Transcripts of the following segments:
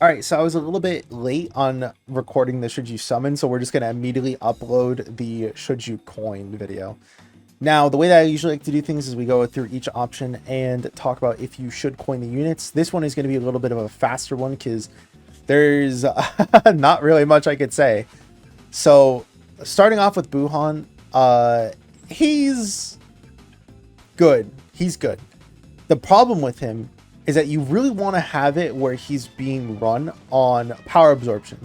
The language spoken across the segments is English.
All right, so I was a little bit late on recording the Should You Summon, so we're just going to immediately upload the Should You Coin video. Now, the way that I usually like to do things is we go through each option and talk about if you should coin the units. This one is going to be a little bit of a faster one because there's not really much I could say. So, starting off with Buhan, he's good. He's good. The problem with him is that you really want to have it where he's being run on power absorption,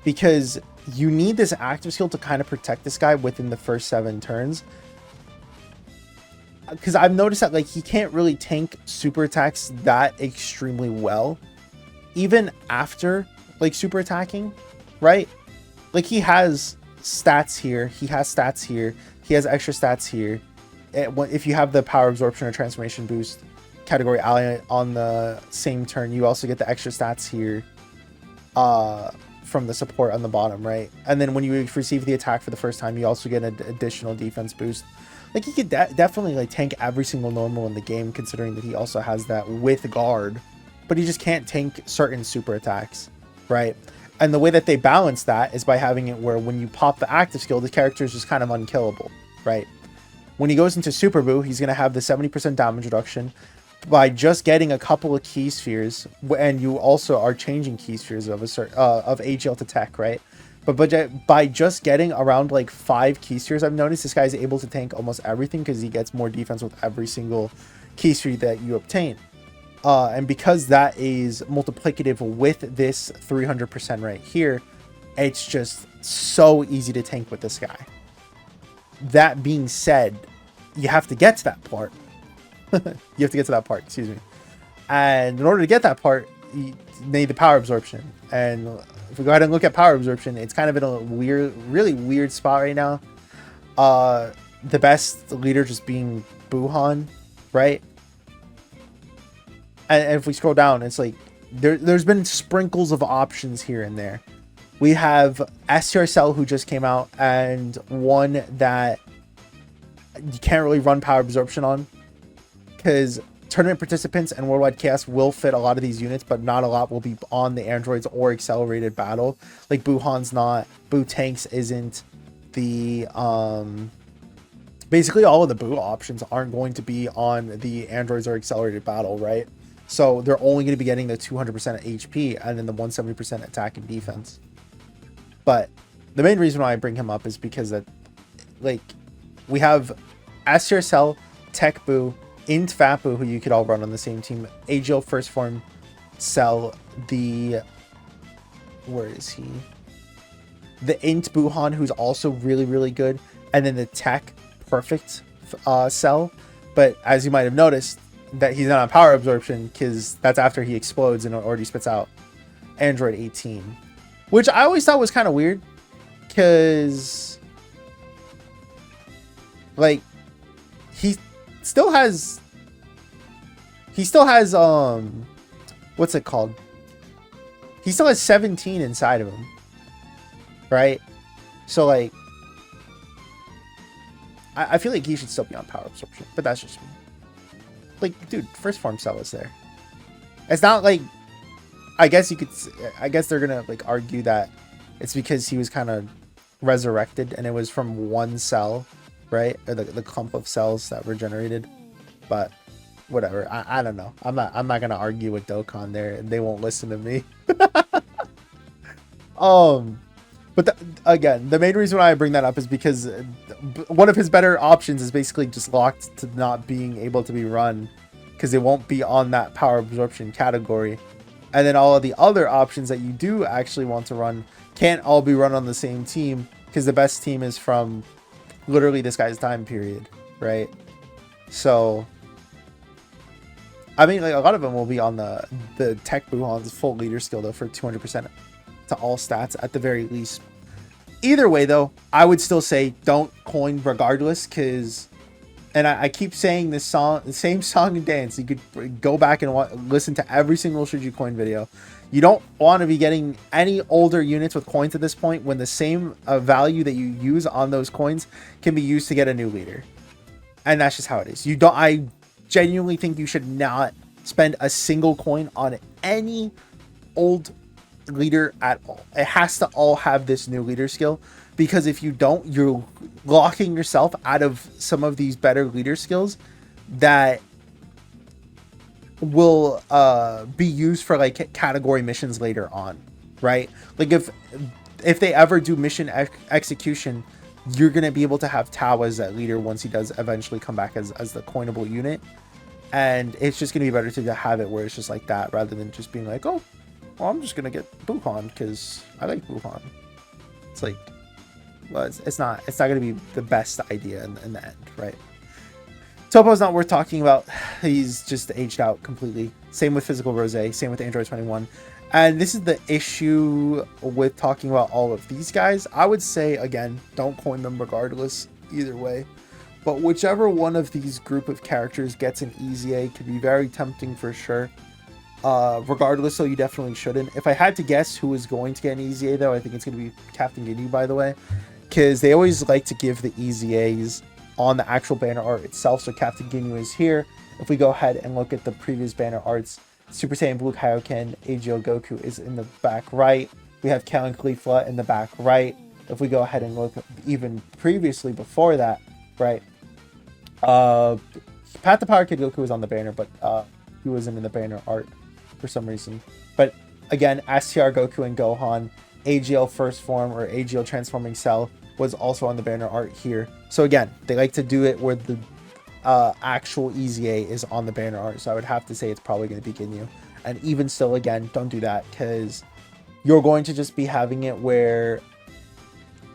because you need this active skill to kind of protect this guy within the first 7 turns. Because I've noticed that like he can't really tank super attacks that extremely well, even after like super attacking, right? Like he has stats here, he has stats here, he has extra stats here. If you have the power absorption or transformation boost category ally on the same turn, you also get the extra stats here from the support on the bottom, right? And then when you receive the attack for the first time, you also get an additional defense boost. Like he could definitely like tank every single normal in the game, considering that he also has that with guard, but he just can't tank certain super attacks, right? And the way that they balance that is by having it where when you pop the active skill, the character is just kind of unkillable, right? When he goes into Super Boo, he's going to have the 70% damage reduction by just getting a couple of key spheres, and you also are changing key spheres of a certain of AGL to tech, right? But by just getting around like 5 key spheres, I've noticed this guy's able to tank almost everything because he gets more defense with every single key sphere that you obtain. And because that is multiplicative with this 300% right here, it's just so easy to tank with this guy. That being said, you have to get to that part. You have to get to that part, excuse me. And in order to get that part, you need the power absorption. And if we go ahead and look at power absorption, it's kind of in a weird, really weird spot right now. The best leader just being Buhan, right? And if we scroll down, it's like there's been sprinkles of options here and there. We have STRCell, who just came out, and one that you can't really run power absorption on because tournament participants and worldwide chaos will fit a lot of these units, but not a lot will be on the androids or accelerated battle. Like Buhan's not, Boo Tanks isn't, the basically all of the Boo options aren't going to be on the androids or accelerated battle, right? So they're only going to be getting the 200% HP and then the 170% attack and defense. But the main reason why I bring him up is because that, like, we have STRCell, Tech Boo, Int Fat Boo, who you could all run on the same team, AGL First Form Cell, the, where is he? The Int Buhan, who's also really, really good, and then the Tech Perfect Cell. But as you might have noticed, that he's not on power absorption because that's after he explodes and already spits out Android 18. Which I always thought was kind of weird, because like he still has what's it called? He still has 17 inside of him, right? So like I feel like he should still be on power absorption, but that's just me. Like, dude, first form cell is there. It's not like, I guess they're gonna like argue that it's because he was kind of resurrected and it was from one cell, right? Or the clump of cells that were generated. But whatever. I don't know. I'm not gonna argue with Dokkan there. They won't listen to me. But again, the main reason why I bring that up is because one of his better options is basically just locked to not being able to be run because it won't be on that power absorption category. And then all of the other options that you do actually want to run can't all be run on the same team because the best team is from literally this guy's time period, right? So, I mean, like a lot of them will be on the Tech Buhan's full leader skill though for 200% to all stats at the very least. Either way though, I would still say don't coin regardless, because, and I keep saying this song, the same song and dance. You could go back and listen to every single Should You Coin video. You don't want to be getting any older units with coins at this point when the same value that you use on those coins can be used to get a new leader. And that's just how it is. I genuinely think you should not spend a single coin on any old leader at all. It has to all have this new leader skill, because if you don't, you're locking yourself out of some of these better leader skills that will be used for like category missions later on, right? Like if they ever do mission execution, you're gonna be able to have Tao as that leader once he does eventually come back as the coinable unit, and it's just gonna be better to have it where it's just like that rather than just being like, oh, well, I'm just gonna get Buhan because I like Buhan. It's like, well, it's not gonna be the best idea in the end, right? Topo's not worth talking about. He's just aged out completely. Same with Physical Rose, same with Android 21. And this is the issue with talking about all of these guys. I would say, again, don't coin them regardless, either way. But whichever one of these group of characters gets an easy A could be very tempting for sure. Regardless, so you definitely shouldn't. If I had to guess who is going to get an easy A, though, I think it's going to be Captain Ginyu, by the way. Because they always like to give the easy A's on the actual banner art itself. So Captain Ginyu is here. If we go ahead and look at the previous banner arts, Super Saiyan Blue Kaioken, AGL Goku is in the back right. We have Kalen Caulifla in the back right. If we go ahead and look even previously before that, right? Pat the Power Kid Goku was on the banner, but he wasn't in the banner art for some reason. But again, STR Goku and Gohan, AGL First Form or AGL Transforming Cell was also on the banner art here. So again, they like to do it where the actual Easy A is on the banner art. So I would have to say it's probably going to be Ginyu. And even still, again, don't do that, because you're going to just be having it where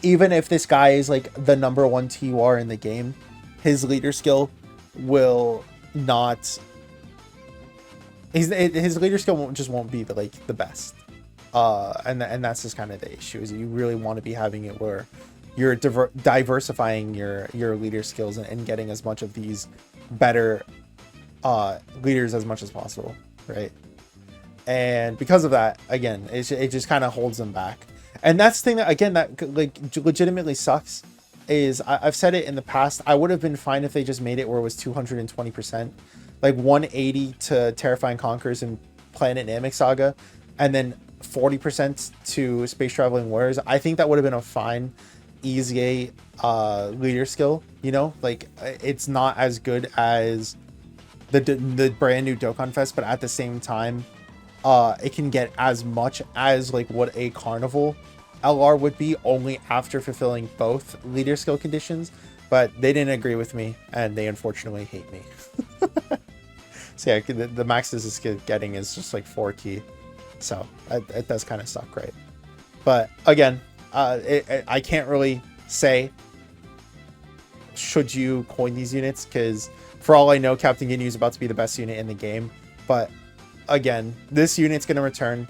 even if this guy is like the #1 TUR in the game, his leader skill will not... His leader skill won't be the best. And that's just kind of the issue, is that you really want to be having it where you're diversifying your leader skills and getting as much of these better leaders as much as possible, right? And because of that, again, it just kind of holds them back. And that's the thing that, again, that like legitimately sucks, is I've said it in the past, I would have been fine if they just made it where it was 220%, like 180 to Terrifying Conquerors and Planet Namek Saga, and then 40% to Space Traveling Warriors. I think that would have been a fine easy leader skill, you know? Like, it's not as good as the brand new Dokkan Fest, but at the same time, it can get as much as like what a Carnival LR would be, only after fulfilling both leader skill conditions. But they didn't agree with me, and they unfortunately hate me. So yeah, the max this is getting is just like 4T. So it does kind of suck, right? But again, I can't really say should you coin these units, because for all I know, Captain Ginyu is about to be the best unit in the game. But again, this unit's going to return,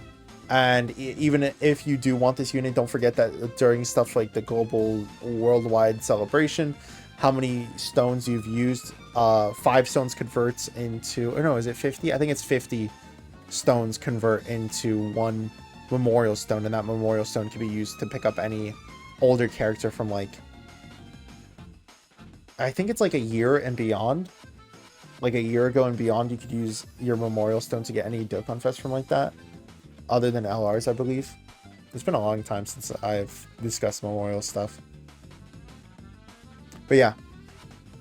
and even if you do want this unit, don't forget that during stuff like the global worldwide celebration, how many stones you've used, 5 stones converts into, or no, is it 50? I think it's 50 stones convert into 1 memorial stone, and that memorial stone can be used to pick up any older character from, like, I think it's like a year and beyond. Like a year ago and beyond, you could use your memorial stone to get any Dokkan Fest from like that, other than LRs, I believe. It's been a long time since I've discussed memorial stuff. But yeah,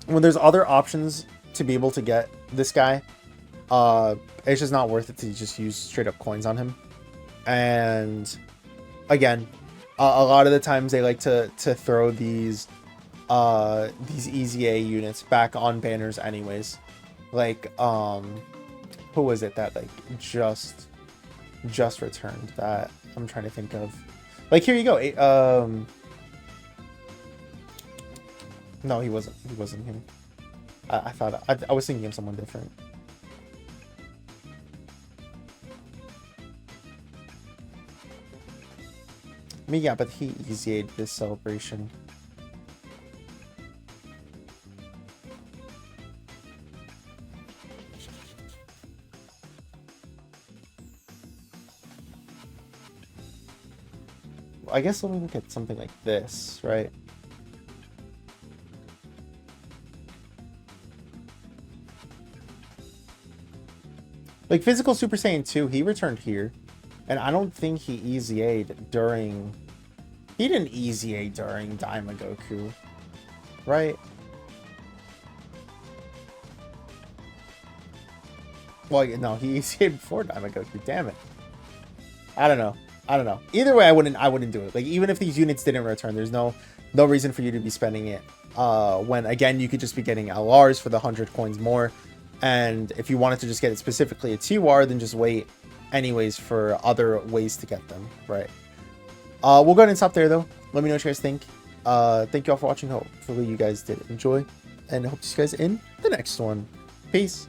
when there's other options to be able to get this guy, it's just not worth it to just use straight up coins on him. And again, a lot of the times they like to throw these easy A units back on banners anyways. Like, who was it that like just returned that I'm trying to think of? Like, here you go. No, he wasn't him. I thought I was thinking of someone different. I mean, yeah, but he easy-a'd this celebration. I guess let me look at something like this, right? Like Physical Super Saiyan 2, he returned here. And I don't think he EZA'd during... He didn't EZA during Daimagoku, right? Well, no, he EZA'd before Daimagoku. Damn it. I don't know. Either way, I wouldn't do it. Like, even if these units didn't return, there's no reason for you to be spending it. When again, you could just be getting LRs for the 100 coins more. And if you wanted to just get it specifically a TWAR, then just wait anyways for other ways to get them, right? We'll go ahead and stop there though. Let me know what you guys think. Thank you all for watching. Hopefully you guys did enjoy, and I hope to see you guys in the next one. Peace.